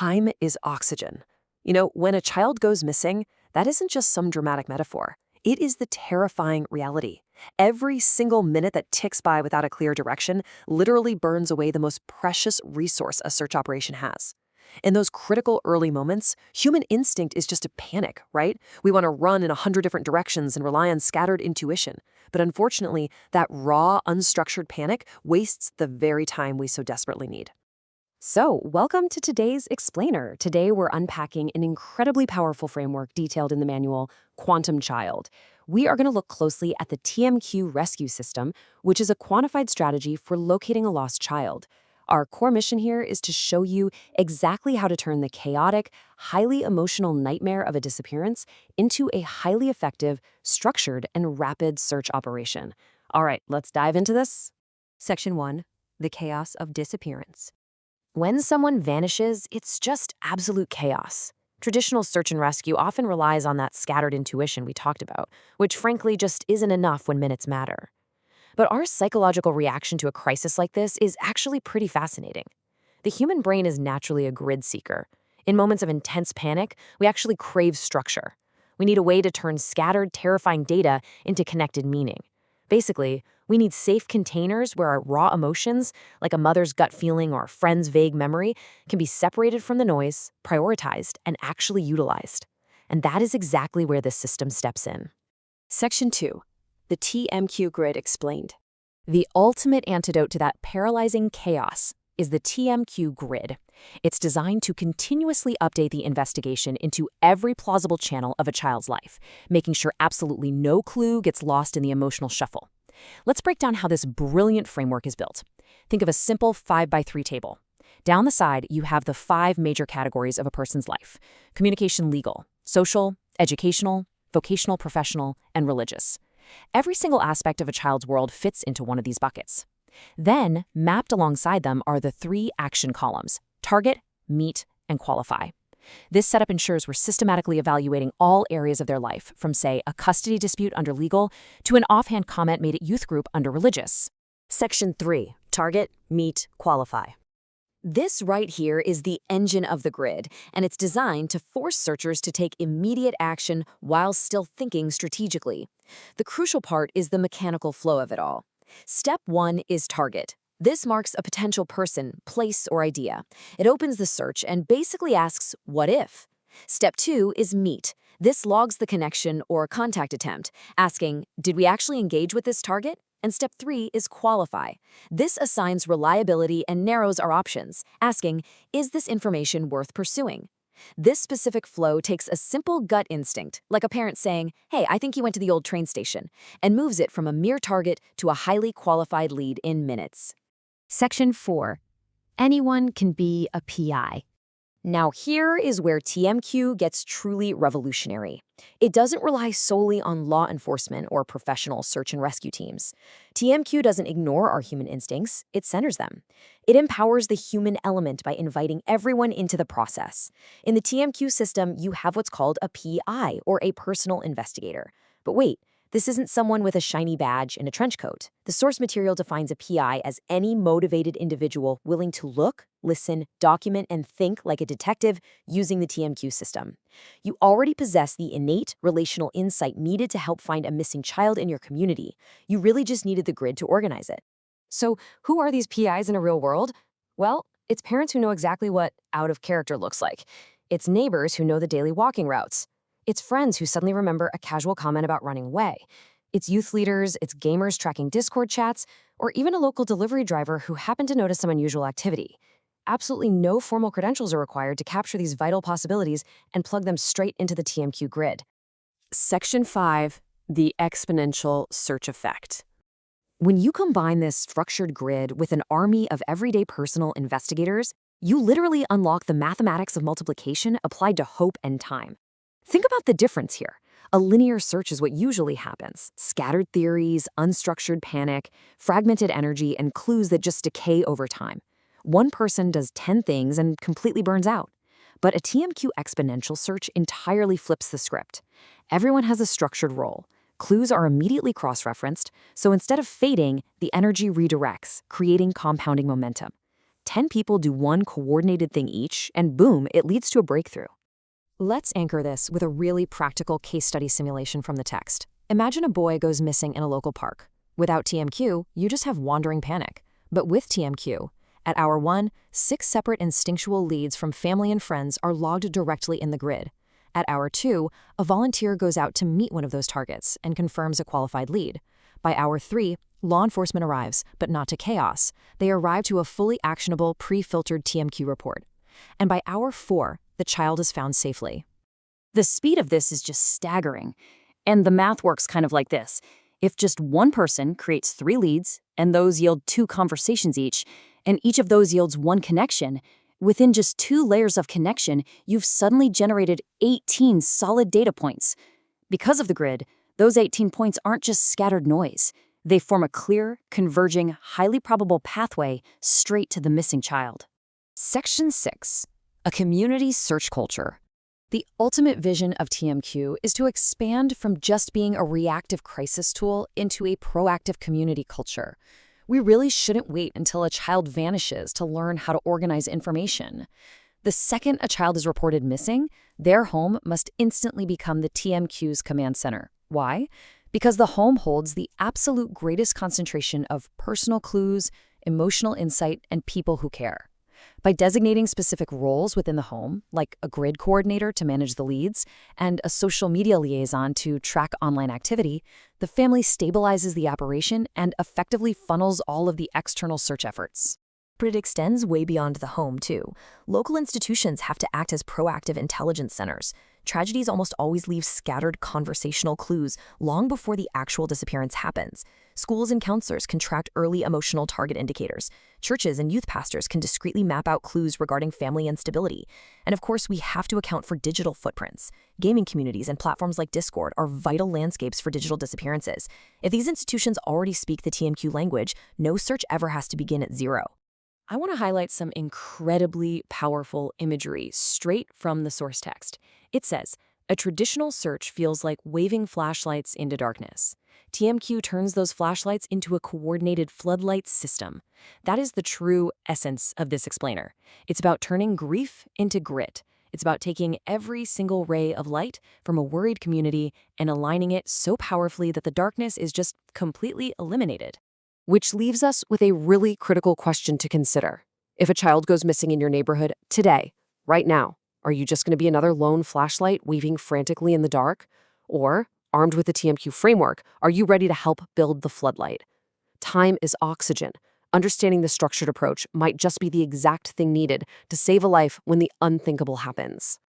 Time is oxygen. When a child goes missing, that isn't just some dramatic metaphor. It is the terrifying reality. Every single minute that ticks by without a clear direction literally burns away the most precious resource a search operation has. In those critical early moments, human instinct is just to panic, right? We want to run in 100 different directions and rely on scattered intuition. But unfortunately, that raw, unstructured panic wastes the very time we so desperately need. So, welcome to today's Explainer. Today, we're unpacking an incredibly powerful framework detailed in the manual, Quantum Child. We are going to look closely at the TMQ Rescue System, which is a quantified strategy for locating a lost child. Our core mission here is to show you exactly how to turn the chaotic, highly emotional nightmare of a disappearance into a highly effective, structured, and rapid search operation. All right, let's dive into this. Section 1, the chaos of disappearance. When someone vanishes, it's just absolute chaos. Traditional search and rescue often relies on that scattered intuition we talked about, which frankly just isn't enough when minutes matter. But our psychological reaction to a crisis like this is actually pretty fascinating. The human brain is naturally a grid seeker. In moments of intense panic, we actually crave structure. We need a way to turn scattered, terrifying data into connected meaning. Basically, we need safe containers where our raw emotions, like a mother's gut feeling or a friend's vague memory, can be separated from the noise, prioritized, and actually utilized. And that is exactly where this system steps in. Section 2. The TMQ grid explained. The ultimate antidote to that paralyzing chaos is the TMQ grid. It's designed to continuously update the investigation into every plausible channel of a child's life, making sure absolutely no clue gets lost in the emotional shuffle. Let's break down how this brilliant framework is built. Think of a simple 5x3 table. Down the side, you have the 5 major categories of a person's life: communication, legal, social, educational, vocational, professional, and religious. Every single aspect of a child's world fits into one of these buckets. Then, mapped alongside them are the 3 action columns: target, meet, and qualify. This setup ensures we're systematically evaluating all areas of their life, from, say, a custody dispute under legal to an offhand comment made at youth group under religious. Section 3. Target, meet, qualify. This right here is the engine of the grid, and it's designed to force searchers to take immediate action while still thinking strategically. The crucial part is the mechanical flow of it all. Step 1 is target. This marks a potential person, place, or idea. It opens the search and basically asks, what if? Step 2 is meet. This logs the connection or contact attempt, asking, did we actually engage with this target? And step 3 is qualify. This assigns reliability and narrows our options, asking, is this information worth pursuing? This specific flow takes a simple gut instinct, like a parent saying, hey, I think you went to the old train station, and moves it from a mere target to a highly qualified lead in minutes. Section 4. Anyone can be a PI. Now here is where TMQ gets truly revolutionary. It doesn't rely solely on law enforcement or professional search and rescue teams. TMQ doesn't ignore our human instincts, it centers them. It empowers the human element by inviting everyone into the process. In the TMQ system, you have what's called a PI, or a personal investigator. But wait, this isn't someone with a shiny badge and a trench coat. The source material defines a PI as any motivated individual willing to look, listen, document, and think like a detective using the TMQ system. You already possess the innate relational insight needed to help find a missing child in your community. You really just needed the grid to organize it. So, who are these PIs in a real world? Well, it's parents who know exactly what out of character looks like. It's neighbors who know the daily walking routes. It's friends who suddenly remember a casual comment about running away. It's youth leaders, it's gamers tracking Discord chats, or even a local delivery driver who happened to notice some unusual activity. Absolutely no formal credentials are required to capture these vital possibilities and plug them straight into the TMQ grid. Section 5. The exponential search effect. When you combine this structured grid with an army of everyday personal investigators, you literally unlock the mathematics of multiplication applied to hope and time. Think about the difference here. A linear search is what usually happens: scattered theories, unstructured panic, fragmented energy, and clues that just decay over time. One person does 10 things and completely burns out. But a TMQ exponential search entirely flips the script. Everyone has a structured role. Clues are immediately cross-referenced, so instead of fading, the energy redirects, creating compounding momentum. 10 people do one coordinated thing each, and boom, it leads to a breakthrough. Let's anchor this with a really practical case study simulation from the text. Imagine a boy goes missing in a local park. Without TMQ, you just have wandering panic. But with TMQ, at hour 1, 6 separate instinctual leads from family and friends are logged directly in the grid. At hour 2, a volunteer goes out to meet one of those targets and confirms a qualified lead. By hour 3, law enforcement arrives, but not to chaos. They arrive to a fully actionable, pre-filtered TMQ report. And by hour 4, the child is found safely. The speed of this is just staggering. And the math works kind of like this. If just one person creates 3 leads, and those yield 2 conversations each, and each of those yields 1 connection, within just 2 layers of connection, you've suddenly generated 18 solid data points. Because of the grid, those 18 points aren't just scattered noise. They form a clear, converging, highly probable pathway straight to the missing child. Section 6. A community search culture. The ultimate vision of TMQ is to expand from just being a reactive crisis tool into a proactive community culture. We really shouldn't wait until a child vanishes to learn how to organize information. The second a child is reported missing, their home must instantly become the TMQ's command center. Why? Because the home holds the absolute greatest concentration of personal clues, emotional insight, and people who care. By designating specific roles within the home, like a grid coordinator to manage the leads and a social media liaison to track online activity, the family stabilizes the operation and effectively funnels all of the external search efforts. But it extends way beyond the home, too. Local institutions have to act as proactive intelligence centers. Tragedies almost always leave scattered conversational clues long before the actual disappearance happens. Schools and counselors can track early emotional target indicators. Churches and youth pastors can discreetly map out clues regarding family instability. And of course, we have to account for digital footprints. Gaming communities and platforms like Discord are vital landscapes for digital disappearances. If these institutions already speak the TMQ language, no search ever has to begin at 0. I want to highlight some incredibly powerful imagery straight from the source text. It says, a traditional search feels like waving flashlights into darkness. TMQ turns those flashlights into a coordinated floodlight system. That is the true essence of this explainer. It's about turning grief into grit. It's about taking every single ray of light from a worried community and aligning it so powerfully that the darkness is just completely eliminated. Which leaves us with a really critical question to consider. If a child goes missing in your neighborhood today, right now, are you just going to be another lone flashlight weaving frantically in the dark? Or, armed with the TMQ framework, are you ready to help build the floodlight? Time is oxygen. Understanding the structured approach might just be the exact thing needed to save a life when the unthinkable happens.